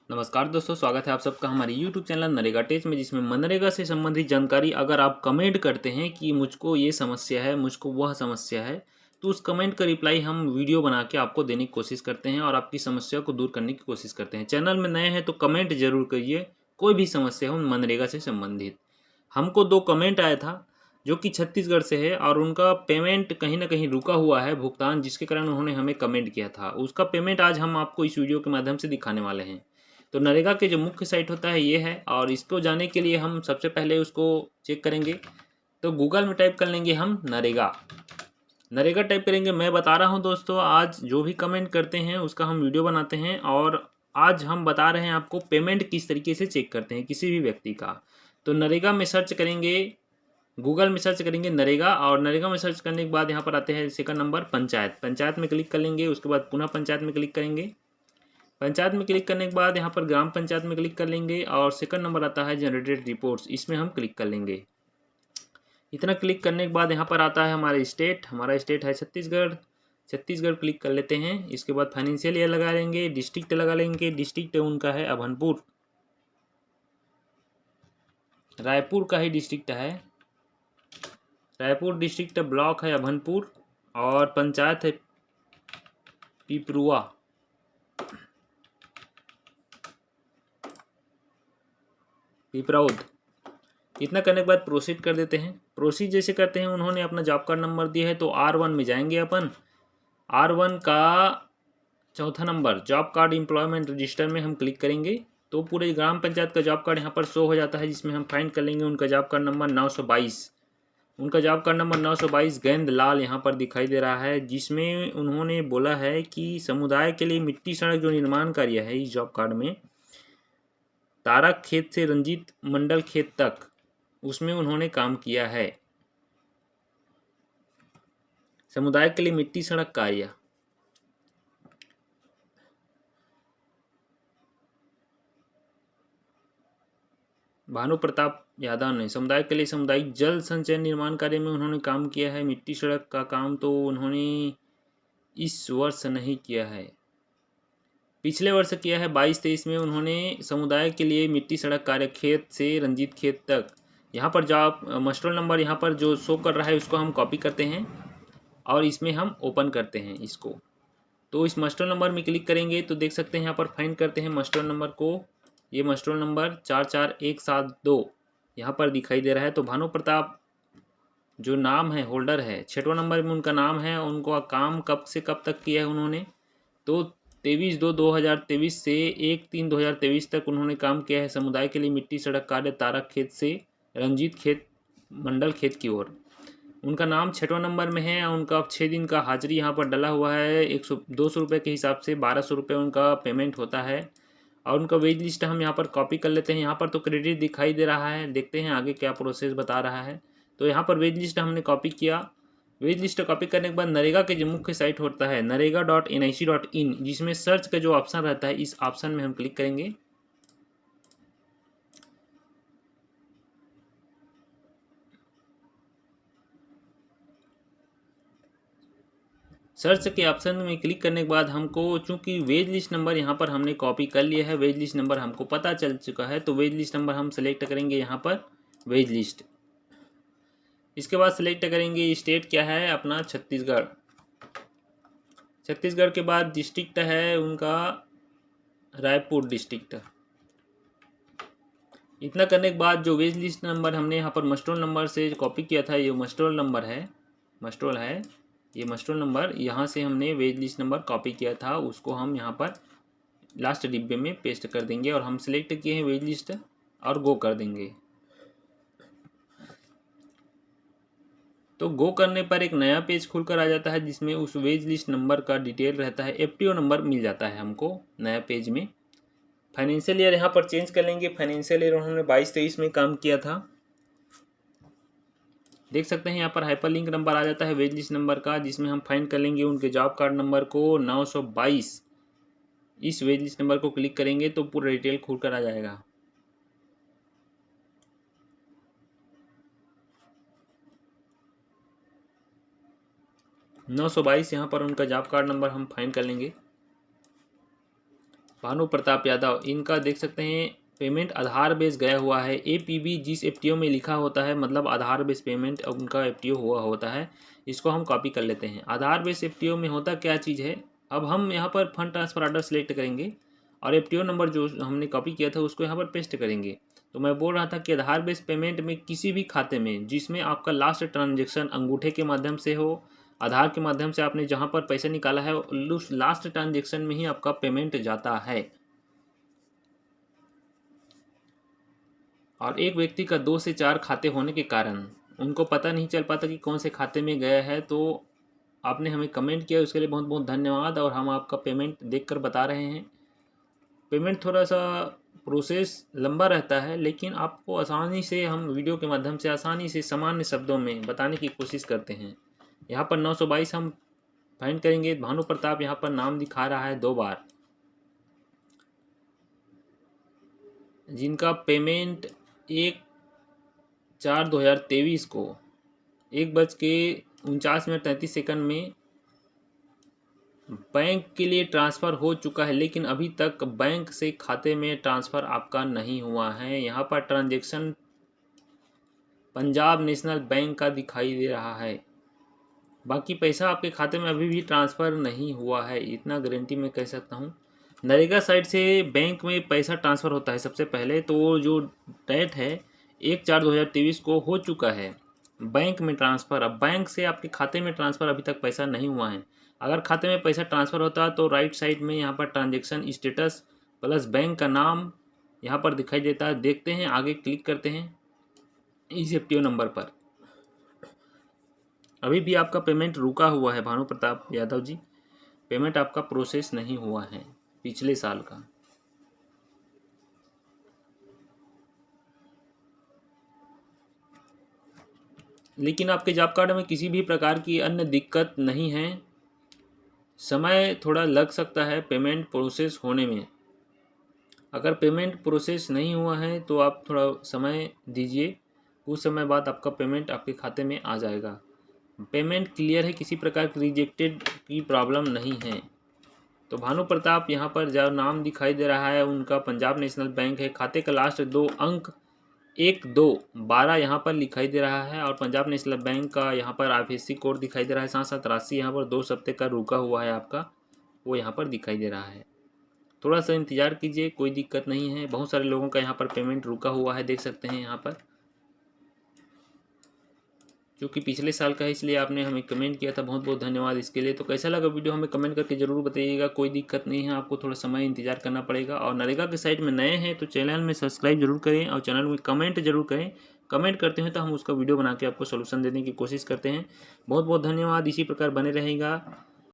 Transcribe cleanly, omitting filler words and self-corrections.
नमस्कार दोस्तों, स्वागत है आप सबका हमारे YouTube चैनल नरेगा टेच में, जिसमें मनरेगा से संबंधित जानकारी अगर आप कमेंट करते हैं कि मुझको ये समस्या है, मुझको वह समस्या है, तो उस कमेंट का रिप्लाई हम वीडियो बना के आपको देने की कोशिश करते हैं और आपकी समस्या को दूर करने की कोशिश करते हैं। चैनल में नए हैं तो कमेंट जरूर करिए, कोई भी समस्या हो मनरेगा से संबंधित। हमको 2 कमेंट आया था जो कि छत्तीसगढ़ से है और उनका पेमेंट कहीं न कहीं रुका हुआ है भुगतान, जिसके कारण उन्होंने हमें कमेंट किया था। उसका पेमेंट आज हम आपको इस वीडियो के माध्यम से दिखाने वाले हैं। तो नरेगा के जो मुख्य साइट होता है ये है, और इसको जाने के लिए हम सबसे पहले उसको चेक करेंगे। तो गूगल में टाइप कर लेंगे हम नरेगा। नरेगा टाइप करेंगे। मैं बता रहा हूँ दोस्तों, आज जो भी कमेंट करते हैं उसका हम वीडियो बनाते हैं, और आज हम बता रहे हैं आपको पेमेंट किस तरीके से चेक करते हैं किसी भी व्यक्ति का। तो नरेगा में सर्च करेंगे, गूगल में सर्च करेंगे नरेगा, और नरेगा में सर्च करने के बाद यहाँ पर आते हैं सेकंड नंबर पंचायत। पंचायत में क्लिक कर लेंगे, उसके बाद पुनः पंचायत में क्लिक करेंगे। पंचायत में क्लिक करने के बाद यहाँ पर ग्राम पंचायत में क्लिक कर लेंगे, और सेकंड नंबर आता है जनरेटेड रिपोर्ट्स, इसमें हम क्लिक कर लेंगे। इतना क्लिक करने के बाद यहाँ पर आता है हमारा स्टेट है छत्तीसगढ़। छत्तीसगढ़ क्लिक कर लेते हैं। इसके बाद फाइनेंशियल ईयर लगा लेंगे, डिस्ट्रिक्ट लगा लेंगे। डिस्ट्रिक्ट उनका है अभनपुर, रायपुर का ही डिस्ट्रिक्ट है। रायपुर डिस्ट्रिक्ट ब्लॉक है अभनपुर, और पंचायत है पिपरुआ। पिपराउद। इतना करने के बाद प्रोसीड कर देते हैं। प्रोसीड जैसे करते हैं, उन्होंने अपना जॉब कार्ड नंबर दिया है तो R1 में जाएंगे अपन। R1 का चौथा number job card employment register में हम क्लिक करेंगे तो पूरे ग्राम पंचायत का जॉब कार्ड यहाँ पर शो हो जाता है, जिसमें हम फाइंड कर लेंगे उनका जॉब कार्ड नंबर 922। उनका जॉब कार्ड नंबर 922 गेंद लाल यहाँ पर दिखाई दे रहा है, जिसमें उन्होंने बोला है कि समुदाय के लिए मिट्टी सड़क जो निर्माण कार्य है इस जॉब कार्ड में, तारक खेत से रंजीत मंडल खेत तक, उसमें उन्होंने काम किया है। समुदाय के लिए मिट्टी सड़क कार्य। भानु प्रताप यादव ने समुदाय के लिए सामुदायिक जल संचय निर्माण कार्य में उन्होंने काम किया है। मिट्टी सड़क का काम तो उन्होंने इस वर्ष नहीं किया है, पिछले वर्ष किया है 22-23 में उन्होंने समुदाय के लिए मिट्टी सड़क कार्य खेत से रंजीत खेत तक। यहाँ पर जॉब मस्टर नंबर यहाँ पर जो शो कर रहा है उसको हम कॉपी करते हैं और इसमें हम ओपन करते हैं इसको। तो इस मस्टर नंबर में क्लिक करेंगे तो देख सकते हैं यहाँ पर फाइंड करते हैं मस्टर नंबर को। ये मस्टर नंबर 44172 यहाँ पर दिखाई दे रहा है। तो भानु प्रताप जो नाम है होल्डर है, 6वां नंबर में उनका नाम है। उनको काम कब से कब तक किया है उन्होंने, तो 23/2/2023 से 1/3/2023 तक उन्होंने काम किया है समुदाय के लिए मिट्टी सड़क कार्य तारक खेत से रंजीत खेत मंडल खेत की ओर। उनका नाम 6वां नंबर में है। उनका 6 दिन का हाजिरी यहाँ पर डला हुआ है। 200 रुपये के हिसाब से 1200 रुपये उनका पेमेंट होता है। और उनका वेज लिस्ट हम यहाँ पर कॉपी कर लेते हैं। यहाँ पर तो क्रेडिट दिखाई दे रहा है, देखते हैं आगे क्या प्रोसेस बता रहा है। तो यहाँ पर वेज लिस्ट हमने कॉपी किया। वेज लिस्ट कॉपी करने के बाद नरेगा के जो मुख्य साइट होता है narega.nic.in, जिसमें सर्च का जो ऑप्शन रहता है इस ऑप्शन में हम क्लिक करेंगे। सर्च के ऑप्शन में क्लिक करने के बाद हमको, चूंकि वेज लिस्ट नंबर यहाँ पर हमने कॉपी कर लिया है, वेज लिस्ट नंबर हमको पता चल चुका है, तो वेज लिस्ट नंबर हम सेलेक्ट करेंगे यहाँ पर वेज लिस्ट। इसके बाद सेलेक्ट करेंगे स्टेट क्या है अपना छत्तीसगढ़। छत्तीसगढ़ के बाद डिस्ट्रिक्ट है उनका रायपुर डिस्ट्रिक्ट। इतना करने के बाद जो वेज लिस्ट नंबर हमने यहाँ पर मस्टोल नंबर से कॉपी किया था, ये मस्टोल नंबर है, मस्टोल है ये मस्टोल नंबर, यहाँ से हमने वेज लिस्ट नंबर कॉपी किया था, उसको हम यहाँ पर लास्ट डिब्बे में पेस्ट कर देंगे। और हम सिलेक्ट किए हैं वेज लिस्ट और गो कर देंगे। तो गो करने पर एक नया पेज खुलकर आ जाता है, जिसमें उस वेज लिस्ट नंबर का डिटेल रहता है। FTO नंबर मिल जाता है हमको नया पेज में। फाइनेंशियल ईयर यहाँ पर चेंज कर लेंगे। फाइनेंशियल ईयर उन्होंने 22-23 में काम किया था। देख सकते हैं यहाँ पर हाइपर लिंक नंबर आ जाता है वेज लिस्ट नंबर का, जिसमें हम फाइंड कर लेंगे उनके जॉब कार्ड नंबर को 922। इस वेज लिस्ट नंबर को क्लिक करेंगे तो पूरा डिटेल खुलकर आ जाएगा। नौ 922 यहाँ पर उनका जॉब कार्ड नंबर हम फाइंड कर लेंगे। भानु प्रताप यादव, इनका देख सकते हैं पेमेंट आधार बेस गया हुआ है। APB जिस FTO में लिखा होता है मतलब आधार बेस पेमेंट उनका FTO हुआ होता है। इसको हम कॉपी कर लेते हैं। आधार बेस FTO में होता क्या चीज़ है, अब हम यहाँ पर फंड ट्रांसफर ऑर्डर सेलेक्ट करेंगे और FTO नंबर जो हमने कॉपी किया था उसको यहाँ पर पेस्ट करेंगे। तो मैं बोल रहा था कि आधार बेस पेमेंट में किसी भी खाते में जिसमें आपका लास्ट ट्रांजेक्शन अंगूठे के माध्यम से हो, आधार के माध्यम से आपने जहाँ पर पैसा निकाला है उस लास्ट ट्रांजेक्शन में ही आपका पेमेंट जाता है। और एक व्यक्ति का 2 से 4 खाते होने के कारण उनको पता नहीं चल पाता कि कौन से खाते में गया है। तो आपने हमें कमेंट किया उसके लिए बहुत बहुत धन्यवाद। और हम आपका पेमेंट देखकर बता रहे हैं। पेमेंट थोड़ा सा प्रोसेस लंबा रहता है, लेकिन आपको आसानी से हम वीडियो के माध्यम से आसानी से सामान्य शब्दों में बताने की कोशिश करते हैं। यहाँ पर 922 हम फाइंड करेंगे। भानु प्रताप यहाँ पर नाम दिखा रहा है 2 बार, जिनका पेमेंट 1/4/2023 को 1:49:33 में बैंक के लिए ट्रांसफ़र हो चुका है, लेकिन अभी तक बैंक से खाते में ट्रांसफ़र आपका नहीं हुआ है। यहाँ पर ट्रांजैक्शन पंजाब नेशनल बैंक का दिखाई दे रहा है, बाकी पैसा आपके खाते में अभी भी ट्रांसफ़र नहीं हुआ है, इतना गारंटी मैं कह सकता हूँ। नरेगा साइड से बैंक में पैसा ट्रांसफ़र होता है सबसे पहले, तो जो डेट है 1/4/2023 को हो चुका है बैंक में ट्रांसफ़र। अब बैंक से आपके खाते में ट्रांसफ़र अभी तक पैसा नहीं हुआ है। अगर खाते में पैसा ट्रांसफ़र होता तो राइट साइड में यहाँ पर ट्रांजैक्शन स्टेटस प्लस बैंक का नाम यहाँ पर दिखाई देता है। देखते हैं, आगे क्लिक करते हैं इस FTO नंबर पर। अभी भी आपका पेमेंट रुका हुआ है भानु प्रताप यादव जी, पेमेंट आपका प्रोसेस नहीं हुआ है पिछले साल का। लेकिन आपके जॉब कार्ड में किसी भी प्रकार की अन्य दिक्कत नहीं है। समय थोड़ा लग सकता है पेमेंट प्रोसेस होने में। अगर पेमेंट प्रोसेस नहीं हुआ है तो आप थोड़ा समय दीजिए, कुछ समय बाद आपका पेमेंट आपके खाते में आ जाएगा। पेमेंट क्लियर है, किसी प्रकार की रिजेक्टेड की प्रॉब्लम नहीं है। तो भानु प्रताप यहाँ पर जो नाम दिखाई दे रहा है उनका पंजाब नेशनल बैंक है। खाते का लास्ट 2 अंक 1212 यहाँ पर दिखाई दे रहा है और पंजाब नेशनल बैंक का यहाँ पर IFSC कोड दिखाई दे रहा है। साथ साथ राशि यहाँ पर 2 हफ्ते का रुका हुआ है आपका, वो यहाँ पर दिखाई दे रहा है। थोड़ा सा इंतज़ार कीजिए, कोई दिक्कत नहीं है। बहुत सारे लोगों का यहाँ पर पेमेंट रुका हुआ है, देख सकते हैं यहाँ पर, क्योंकि पिछले साल का है इसलिए आपने हमें कमेंट किया था। बहुत बहुत धन्यवाद इसके लिए। तो कैसा लगा वीडियो हमें कमेंट करके ज़रूर बताइएगा। कोई दिक्कत नहीं है, आपको थोड़ा समय इंतजार करना पड़ेगा। और नरेगा के साइट में नए हैं तो चैनल में सब्सक्राइब जरूर करें और चैनल में कमेंट जरूर करें। कमेंट करते हैं तो हम उसका वीडियो बना के आपको सोल्यूशन देने की कोशिश करते हैं। बहुत बहुत धन्यवाद, इसी प्रकार बने रहेगा।